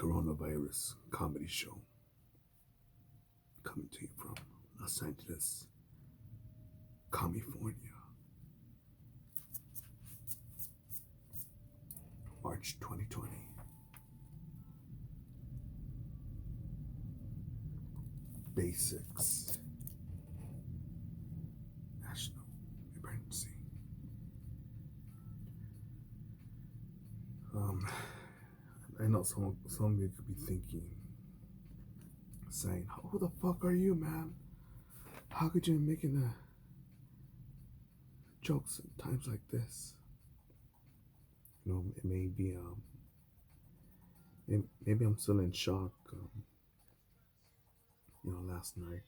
coronavirus comedy show coming to you from Los Angeles, California, March 2020. Basics. National emergency. I know some of you could be thinking, saying, "Who the fuck are you, man? How could you be making jokes at times like this?" It may be maybe I'm still in shock. Last night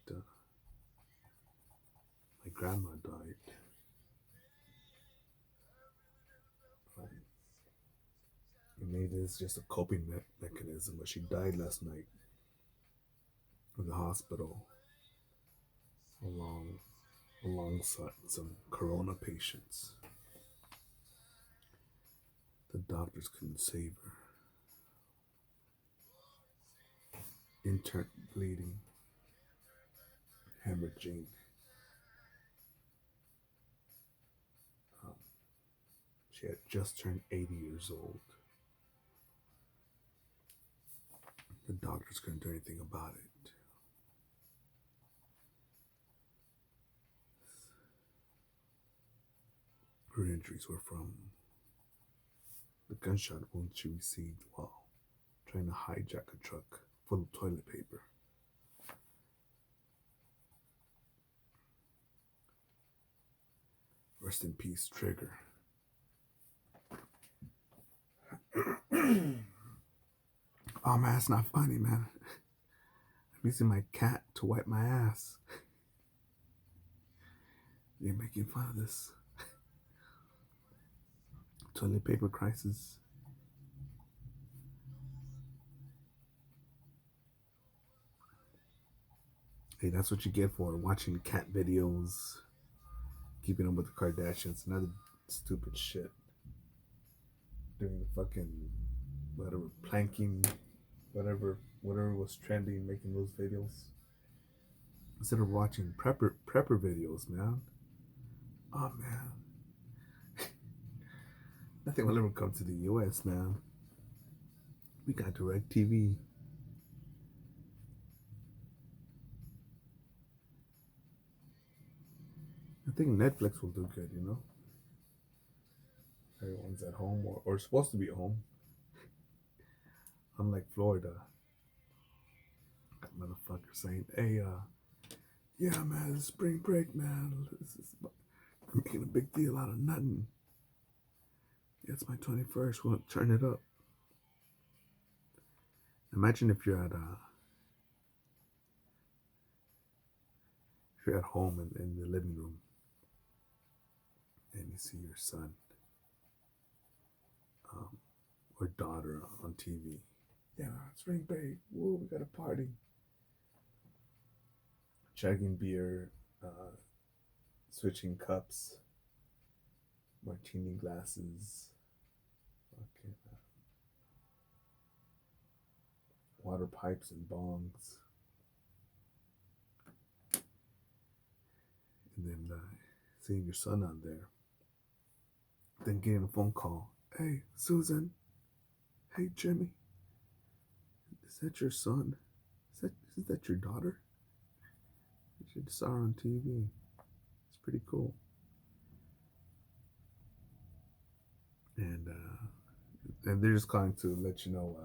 my grandma died. Um, Maybe it's just a coping mechanism, but she died last night in the hospital along alongside some corona patients. The doctors couldn't save her. Intern bleeding, hemorrhaging. Um, she had just turned 80 years old. The doctors couldn't do anything about it. Her injuries were from the gunshot wound she received while trying to hijack a truck full of toilet paper. Rest in peace, Trigger. Oh man, it's not funny, man. I'm using my cat to wipe my ass. You're making fun of this toilet paper crisis. Hey, that's what you get for watching cat videos, keeping up with the Kardashians, and other stupid shit. Doing the fucking whatever planking, whatever was trending, making those videos. Instead of watching prepper videos, man. Oh man, nothing will ever come to the U.S., man. We got direct TV. I think Netflix will do good, Everyone's at home or supposed to be at home. Unlike Florida. Got motherfuckers saying, hey, yeah, man, it's spring break, man. This is making a big deal out of nothing. Yeah, it's my 21st. We'll turn it up. Imagine if you're at home in the living room and you see your son um, or daughter on TV. Yeah, spring break. Woo, we got a party. Chugging beer, switching cups, martini glasses, okay, water pipes and bongs, and then seeing your son on there. Then getting a phone call. Hey, Susan. Hey, Jimmy. Is that your son? Is that your daughter? You should saw her on TV. It's pretty cool. And they're just calling to let you know.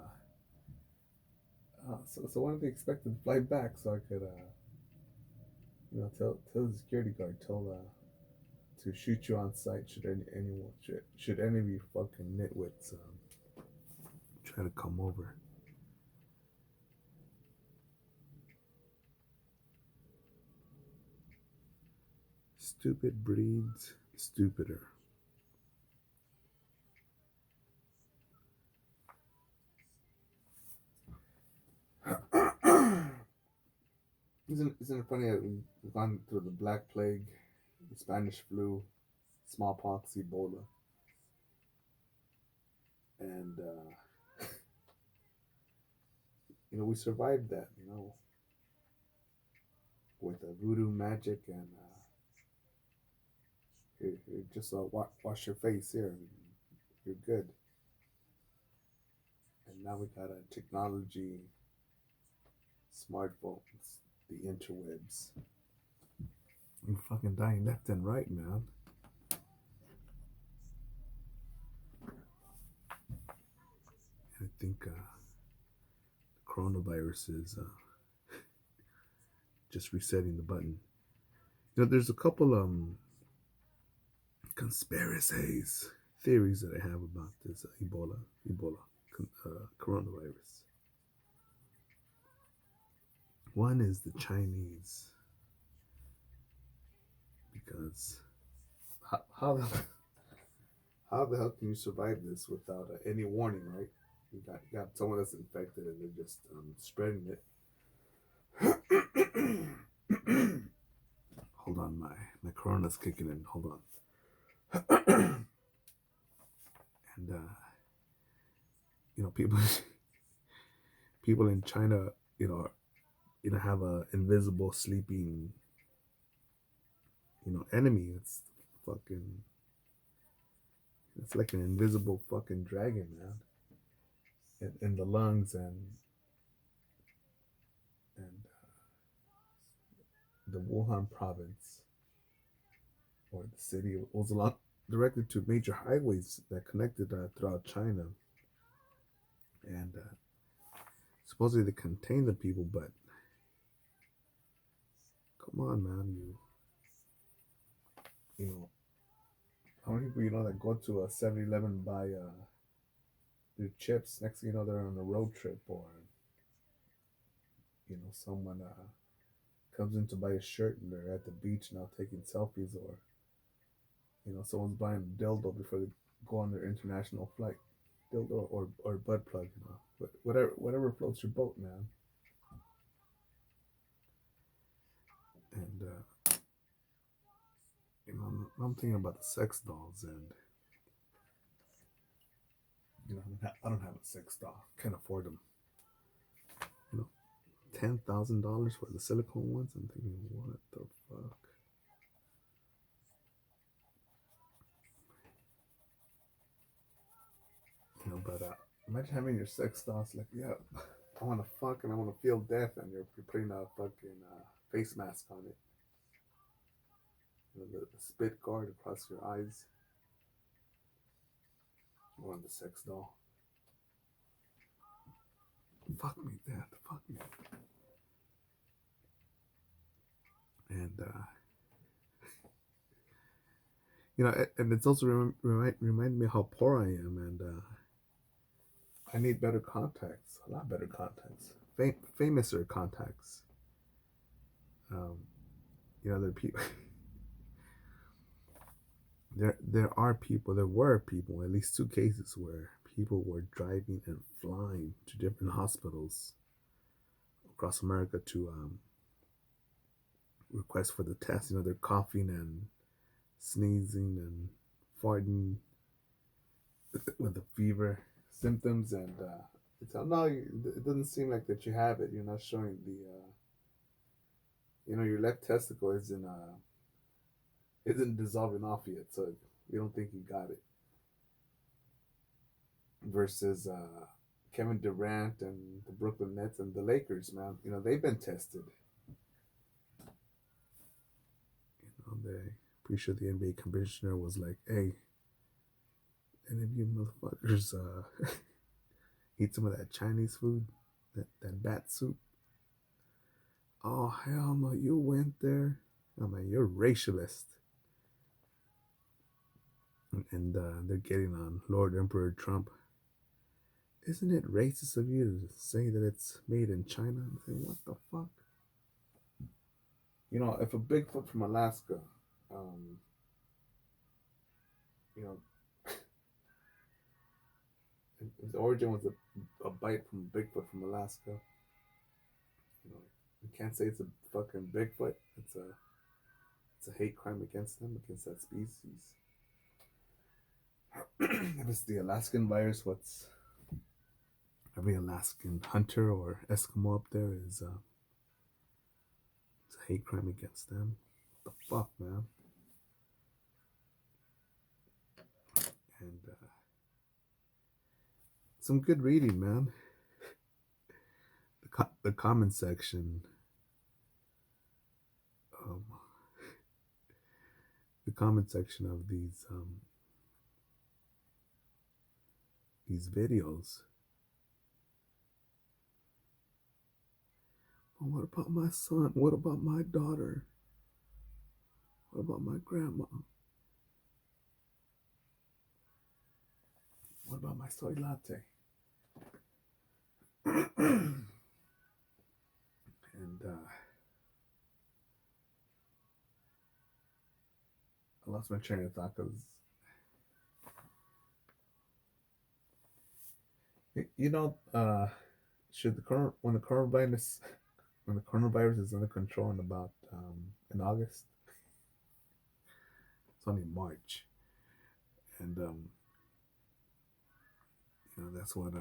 So when do they expect to fly back so I could, tell the security guard, to shoot you on sight should any of you fucking nitwits try to come over. Stupid breeds stupider. Isn't it funny that we've gone through the Black Plague, the Spanish flu, smallpox, Ebola, and we survived that, with voodoo magic and here, just wash your face here, and you're good. And now we got a technology, smartphones, the interwebs. I'm fucking dying left and right, man. I think coronavirus is just resetting the button. There's a couple conspiracies theories that I have about this Ebola coronavirus. One is the Chinese, because how the how the hell can you survive this without any warning, right? You got someone that's infected and they're just spreading it. Hold on, my corona's kicking in. Hold on. And people people in China, have a invisible sleeping, enemy. Fucking it's like an invisible fucking dragon, man, in the lungs and the Wuhan province, or the city, was along directed to major highways that connected throughout China, and supposedly to contain the people. But come on, man, you know how many people that go to a 7-Eleven buy their chips? Next thing you know, they're on a road trip, or someone comes in to buy a shirt and they're at the beach now taking selfies, or someone's buying a dildo before they go on their international flight. Dildo or butt plug, whatever floats your boat, man. And I'm thinking about the sex dolls, and I don't have a sex doll. Can't afford them. $10,000 for the silicone ones. I'm thinking, what the fuck? But imagine having your sex dolls like, yeah, I want to fuck and I want to feel death, and you're putting a fucking face mask on it. The spit guard across your eyes, or on the sex doll. Fuck me, Dad. Fuck me. And and it's also remind me how poor I am, and I need better contacts, a lot better contacts, famouser contacts. There are people. There were people, at least two cases where people were driving and flying to different hospitals across America to request for the test. They're coughing and sneezing and farting with the fever symptoms, and it's no, it doesn't seem like that you have it. You're not showing the, your left testicle isn't dissolving off yet, so we don't think you got it. Versus Kevin Durant and the Brooklyn Nets and the Lakers, man, they've been tested. They pretty sure the NBA commissioner was like, "Hey, any of you motherfuckers eat some of that Chinese food, that bat soup?" Oh hell no, you went there. I mean, you're racialist. And they're getting on Lord Emperor Trump. Isn't it racist of you to say that it's made in China? I'm saying, what the fuck? If a Bigfoot from Alaska, you know, his origin was a bite from a Bigfoot from Alaska, you can't say it's a fucking Bigfoot. It's a hate crime against them, against that species. If it's the Alaskan virus, what's every Alaskan hunter or Eskimo up there is it's a hate crime against them. What the fuck, man? And some good reading, man. The comment section, um, the comment section of these videos. Oh, what about my son? What about my daughter? What about my grandma? What about my soy latte? And I lost my train of thought because you know, should the current when the coronavirus is under control in about in August, it's only March, and you know that's what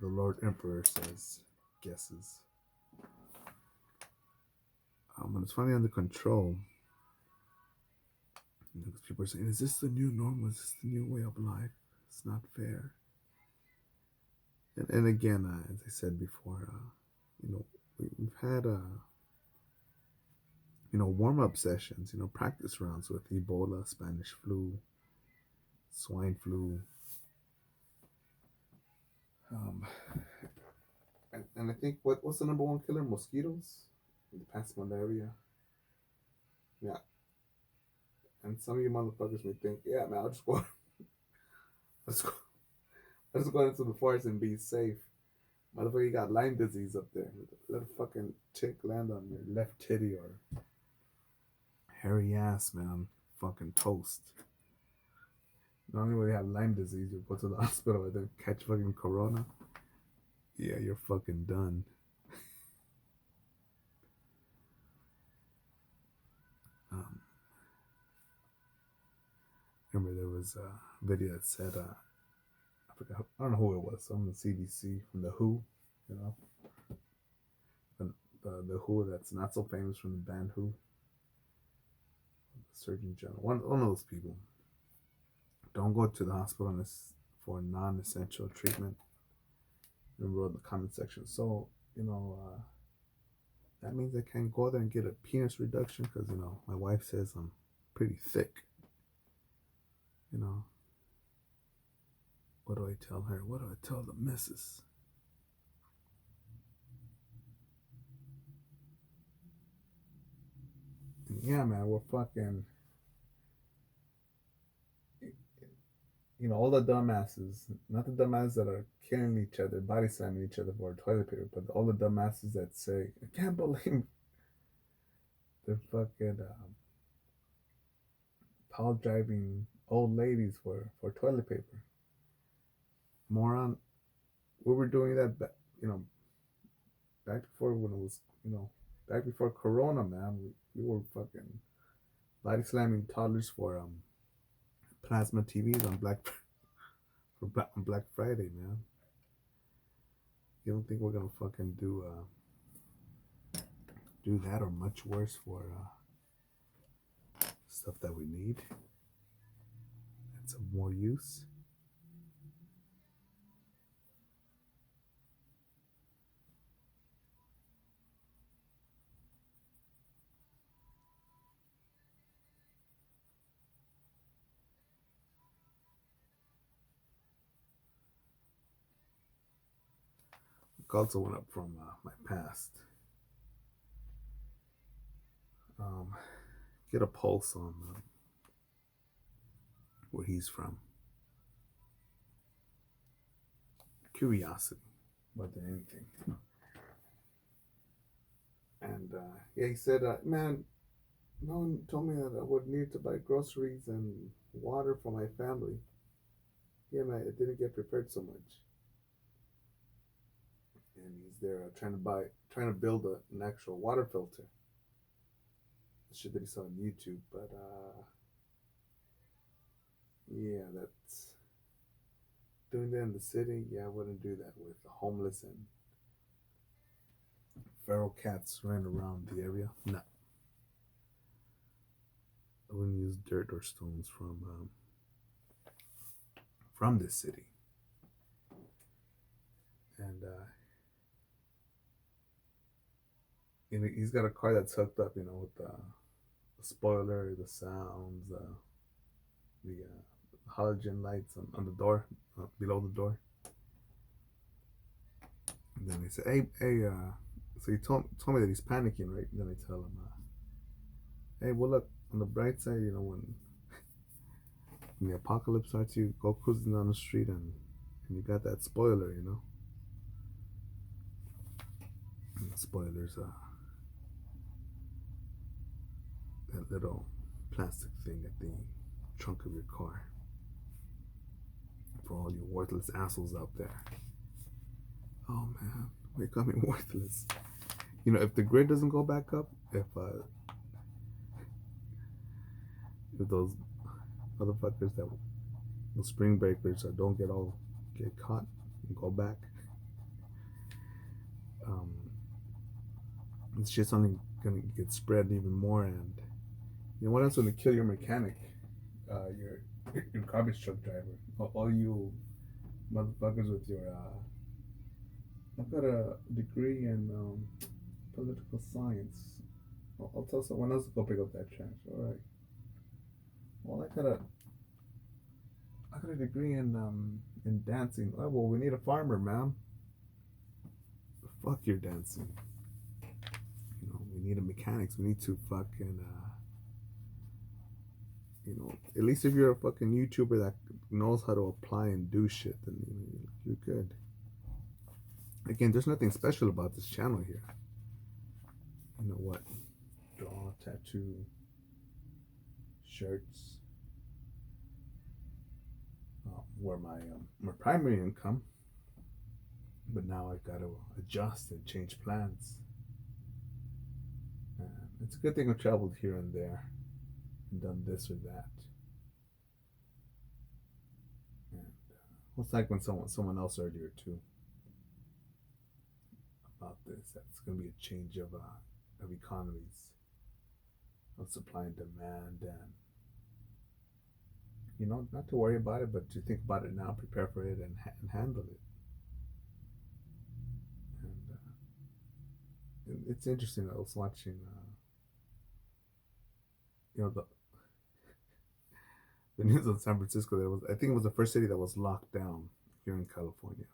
the Lord Emperor says, guesses. When it's finally under control, you know, because people are saying, "Is this the new normal? Is this the new way of life? It's not fair." And again, as I said before, you know, we've had you know, warm up sessions, you know, practice rounds with Ebola, Spanish flu, swine flu. Um, and I think what's the number one killer? Mosquitoes. In the past, malaria. Yeah. And some of you motherfuckers may think, yeah, man, I'll just go, I'll just go into the forest and be safe. Motherfucker, you got Lyme disease up there. Let a fucking tick land on your left titty or hairy ass, man. Fucking toast. Not only will you have Lyme disease, you go to the hospital and then catch fucking corona. Yeah, you're fucking done. Um, remember there was a video that said, I forgot, I don't know who it was, some of the CDC from the WHO, you know, the WHO that's not so famous from the band WHO, the Surgeon General, one of those people. Don't go to the hospital for non-essential treatment. And wrote in the comment section. So you know that means I can't go there and get a penis reduction because you know my wife says I'm pretty thick. You know, what do I tell her? What do I tell the missus? And yeah, man, we're fucking. You know, all the dumbasses, not the dumbasses that are killing each other, body slamming each other for toilet paper, but all the dumbasses that say, I can't believe they're fucking pile driving old ladies for toilet paper. Moron, we were doing that, you know, back before when it was, you know, back before Corona, man. We were fucking body slamming toddlers for plasma TVs on on Black Friday, man. You don't think we're gonna fucking do that or much worse for stuff that we need and some more use? It also went up from my past. Um, get a pulse on where he's from. Curiosity more than anything. And yeah, he said, man, no one told me that I would need to buy groceries and water for my family. Yeah, man, it didn't get prepared so much. And he's there trying to build an actual water filter. The shit that he saw on YouTube, but yeah, doing that in the city, yeah, I wouldn't do that with the homeless and feral cats running around the area. No, I wouldn't use dirt or stones from this city. And he's got a car that's hooked up, with the spoiler, the sounds, the halogen lights on the door, below the door. And then he said, "Hey, hey." So he told me that he's panicking, right? And then I tell him, "Hey, well, look on the bright side. When the apocalypse starts, you go cruising down the street and you got that spoiler, And the spoiler's that little plastic thing at the trunk of your car for all you worthless assholes out there." Oh man, why you call me worthless? If the grid doesn't go back up, if those motherfuckers that the spring breakers don't get caught and go back, um, this shit's only gonna get spread even more. And what else gonna kill your mechanic, your garbage truck driver, all you motherfuckers with your I've got a degree in political science. I'll tell someone else to go pick up that trash. All right. Well, I got a degree in dancing. Oh, well, we need a farmer, ma'am. Fuck your dancing. We need a mechanics. We need to fucking at least if you're a fucking YouTuber that knows how to apply and do shit, then you're good. Again, there's nothing special about this channel here. You know what? Draw, tattoo, shirts. Were my primary income, but now I've got to adjust and change plans. And it's a good thing I've traveled here and there and done this or that. And it's like when someone else earlier too about this, that's going to be a change of economies, of supply and demand, and not to worry about it, but to think about it now, prepare for it, and handle it. And it's interesting. I was watching, the news of San Francisco. I think it was the first city that was locked down here in California.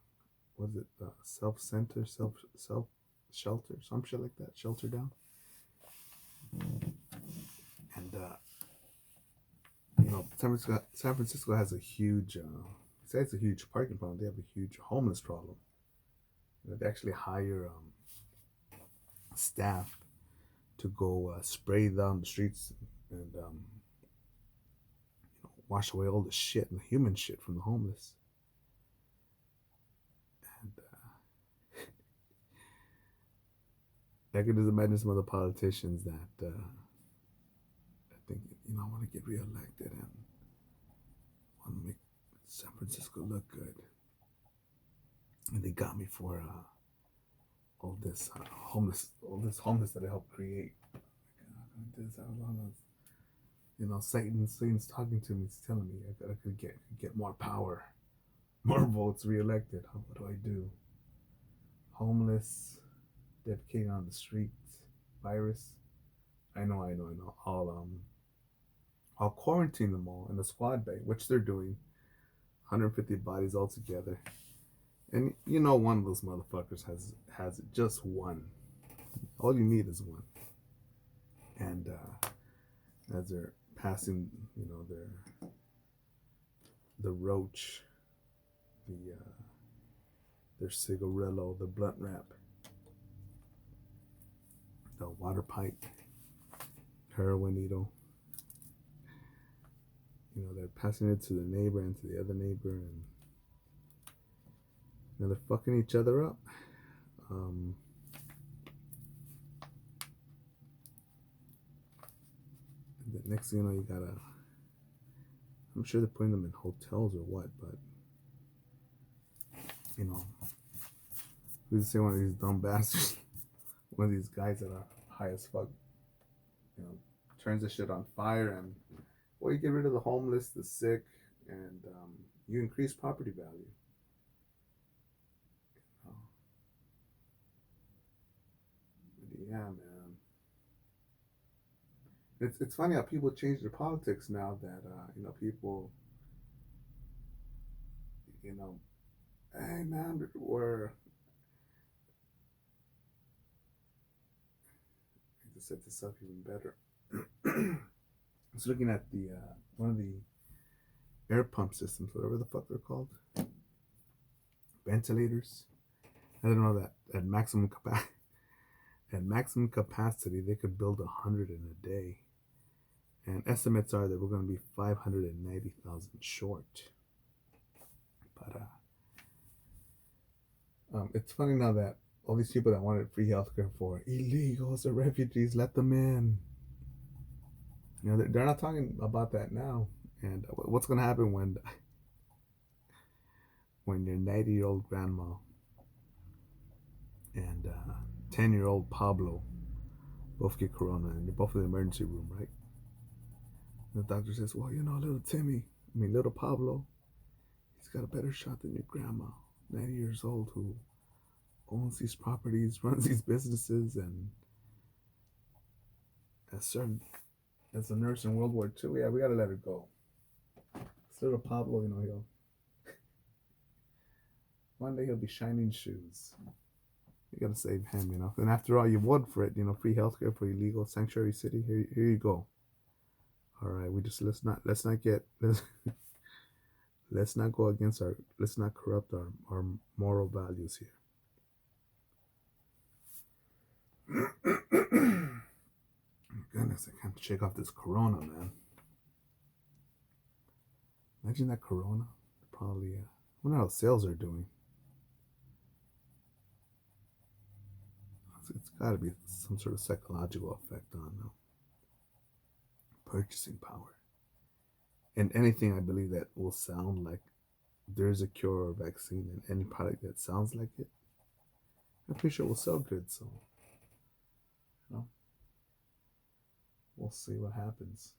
Was it self-center, self-shelter, some shit like that? Shelter down. And San Francisco has a huge, besides a huge parking problem, they have a huge homeless problem. They actually hire staff to go spray down the streets and wash away all the shit and the human shit from the homeless. And I could just imagine some of the politicians that I think want to get reelected and want to make San Francisco look good. And they got me for all this homeless that I helped create. Satan's talking to me. He's telling me I could get more power, more votes, reelected. What do I do? Homeless, defecating on the streets, virus. I know. I'll quarantine them all in a squad bay, which they're doing. 150 bodies all together. And one of those motherfuckers has it, just one. All you need is one. And as they're passing, the roach, their cigarillo, the blunt wrap, the water pipe, heroin needle. They're passing it to the neighbor and to the other neighbor, and they're fucking each other up. The next thing you know, I'm sure they're putting them in hotels or what, but You know, we say one of these dumb bastards, one of these guys that are high as fuck, you know, turns the shit on fire, and well, you get rid of the homeless, the sick, and you increase property value. Oh, yeah, man. It's funny how people change their politics now that people, you know, hey man, we're to set this up even better. I was looking at the one of the air pump systems, whatever the fuck they're called, ventilators. I don't know that at maximum capacity they could build 100 in a day, and estimates are that we're going to be 590,000 short. But it's funny now that all these people that wanted free healthcare for illegals or refugees, let them in. You know, they're not talking about that now. And what's going to happen when your 90-year-old grandma and 10-year-old Pablo both get corona and they're both in the emergency room, right? And the doctor says, well, little Pablo, he's got a better shot than your grandma, 90 years old, who owns these properties, runs these businesses, and has served as a nurse in World War II. Yeah, we got to let her go. This little Pablo, one day he'll be shining shoes. You gotta save him, And after all, you voted for it, free healthcare for illegal sanctuary city. Here you go. All right, let's not let's not go against let's not corrupt our moral values here. Goodness, I can't shake off this corona, man. Imagine that corona. Probably, I wonder how sales are doing. It's got to be some sort of psychological effect on purchasing power. And anything I believe that will sound like there's a cure or vaccine, and any product that sounds like it, I'm pretty sure will sell good. So, we'll see what happens.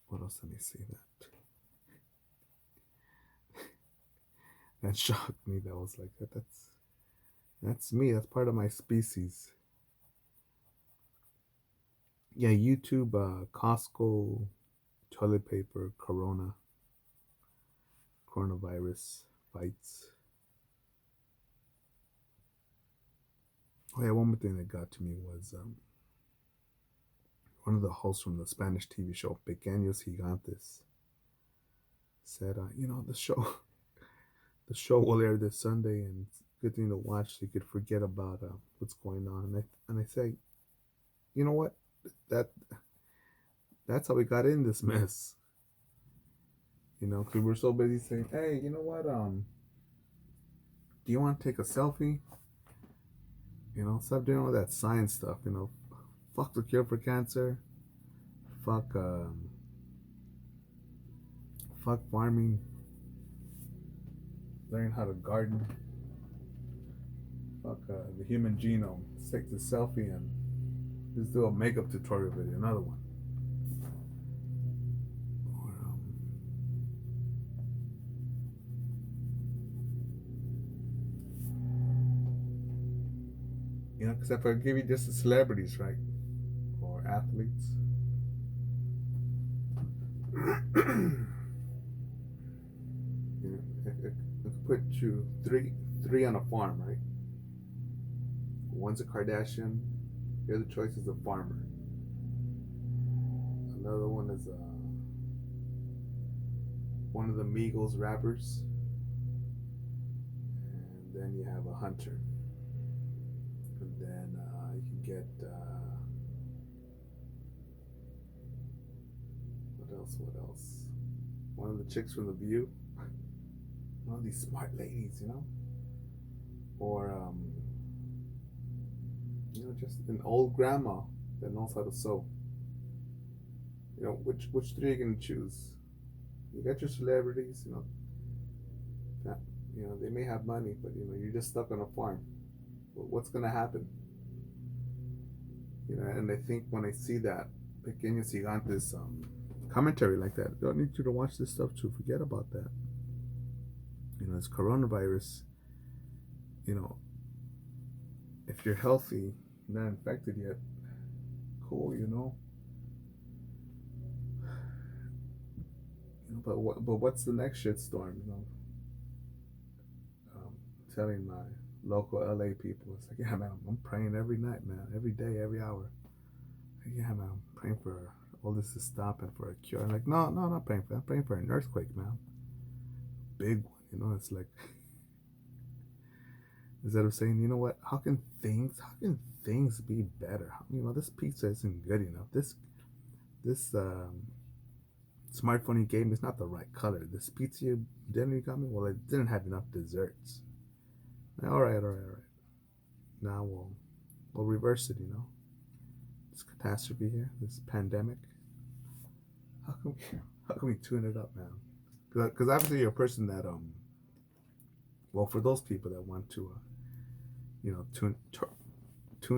What else? Let me see that. That shocked me. That was like that. That's me. That's part of my species. Yeah, YouTube, Costco, toilet paper, coronavirus fights. Oh yeah, one more thing that got to me was one of the hosts from the Spanish TV show Pequeños Gigantes said, the show will air this Sunday, and it's a good thing to watch so you could forget about what's going on. And I say, you know what? That's how we got in this mess. Because we're so busy saying, hey, you know what? Do you want to take a selfie? Stop doing all that science stuff. Fuck the cure for cancer. Fuck farming. Learn how to garden. Fuck the human genome. Let's take the selfie and just do a makeup tutorial video. Another one. Because if I give you just the celebrities, right, or athletes, it put you three on a farm, right? One's a Kardashian. The other choice is a farmer. Another one is one of the Migos rappers, and then you have a hunter. And then you get what else? One of the chicks from The View. One of these smart ladies, or Just an old grandma that knows how to sew. Which three are you gonna choose? You got your celebrities, that they may have money, but you're just stuck on a farm. What's gonna happen? And I think when I see that Pequeños Gigantes commentary like that, I don't need you to watch this stuff to forget about that. It's coronavirus. You know, if you're healthy, not infected yet, cool. But what's the next shitstorm? Telling my local LA people, it's like, yeah, man, I'm praying every night, man, every day, every hour. Like, yeah, man, I'm praying for all this to stop and for a cure. I'm like, no, I'm not praying for that. I'm praying for an earthquake, man. Big one, it's like, instead of saying, what, how can things be better? This pizza isn't good enough. This smartphone you gave me is not the right color. This pizza dinner you got me, well, it didn't have enough desserts. All right. Now we'll reverse it. This catastrophe here, this pandemic. How come how can we tune it up, man? Because obviously you're a person that well, for those people that want to tune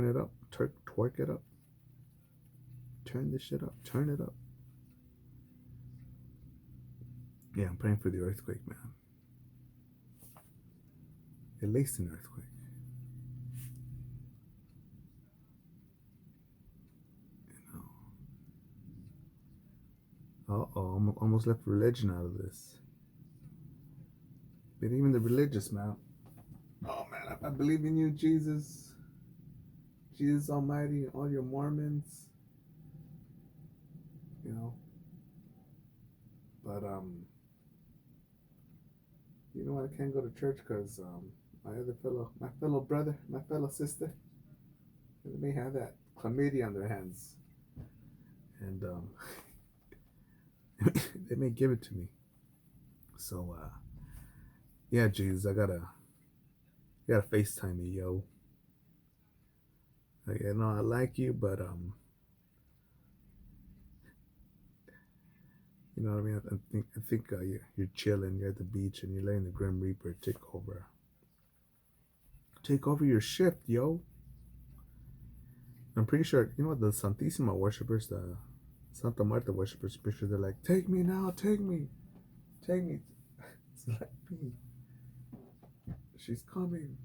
it up, twerk it up, turn this shit up, turn it up. Yeah, I'm praying for the earthquake, man. At least an earthquake. Uh-oh, almost left religion out of this. But even the religious, man. Oh, man, I believe in you, Jesus. Jesus Almighty, all your Mormons. But, you know what? I can't go to church because my fellow brother, my fellow sister, they may have that chlamydia on their hands. And, they may give it to me. So, yeah, Jesus, you gotta FaceTime me, yo. Like, I like you, but you know what I mean. I think you're chilling. You're at the beach and you're letting the Grim Reaper take over your shift, yo. I'm pretty sure the Santísima worshippers, the Santa Marta worshippers. Pretty sure they're like, take me now, take me. It's like me. She's coming.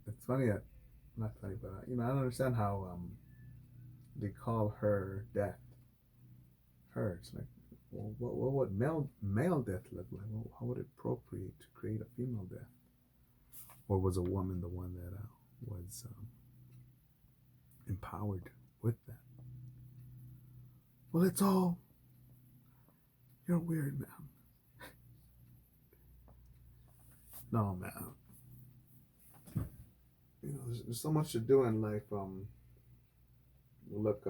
It's funny that not funny, but I don't understand how they call her death. Her. It's like, well, what would male death look like? Well, how would it procreate to create a female death? Or was a woman the one that was empowered with that? Well, it's all. You're weird, man. No, man. There's so much to do in life. Look,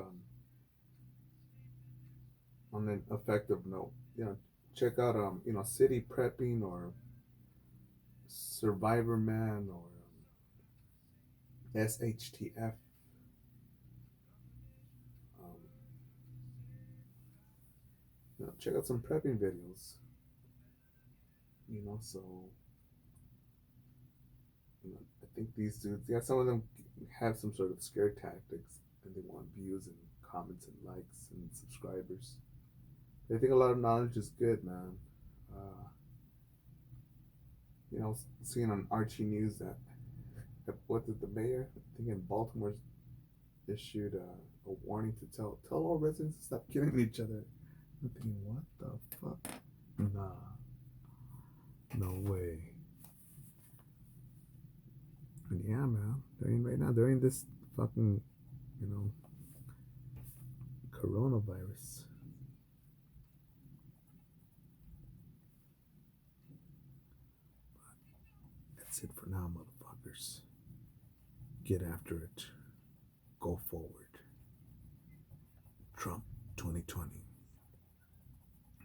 on an effective note, check out city prepping or Survivor Man or SHTF. Um, check out some prepping videos. So I think these dudes, yeah, some of them have some sort of scare tactics, and they want views and comments and likes and subscribers. I think a lot of knowledge is good, man. Uh, seeing on Archie News that what did the mayor, I think in Baltimore, issued a warning to tell all residents to stop killing each other. I'm thinking, what the fuck? Nah, no way. And yeah, man, during this fucking, coronavirus. That's it for now, motherfuckers. Get after it. Go forward. Trump 2020.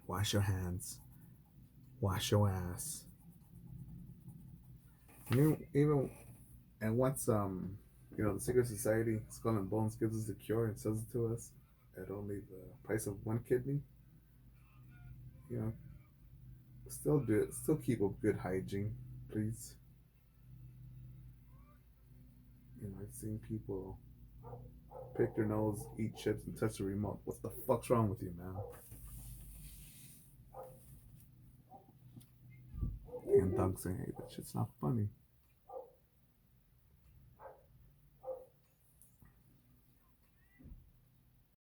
Wash your hands. Wash your ass. Even and once the Secret Society, Skull and Bones gives us the cure and sells it to us at only the price of one kidney. You know, still keep up good hygiene, please. I've seen people pick their nose, eat chips, and touch the remote. What the fuck's wrong with you, man? And Doug saying, "Hey, that shit's not funny."